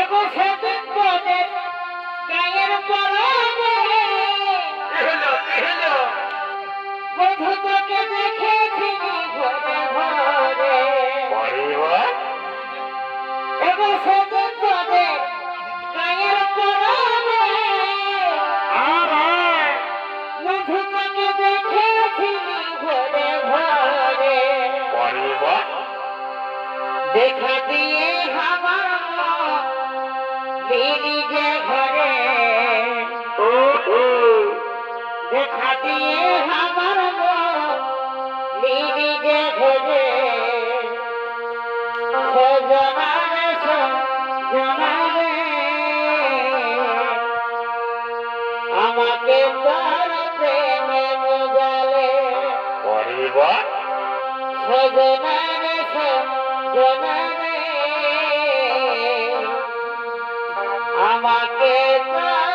এগো সেদিন তোদের গায়ের পরনে বধূ তোকে দেখেছি ঘরে ঘরে এগো সেদিন তোদের গায়ের পরনে বধূ তোকে দেখেছি ঘরে ঘরে দেখা দিয়ে আমার দিদি যে ঘরে দেখা দিয়ে আমার দিদি যে ঘরে সজনারে সজনারে আমাকে তার প্রেমে মোগালে সজনারে সজনারে আমাকে তার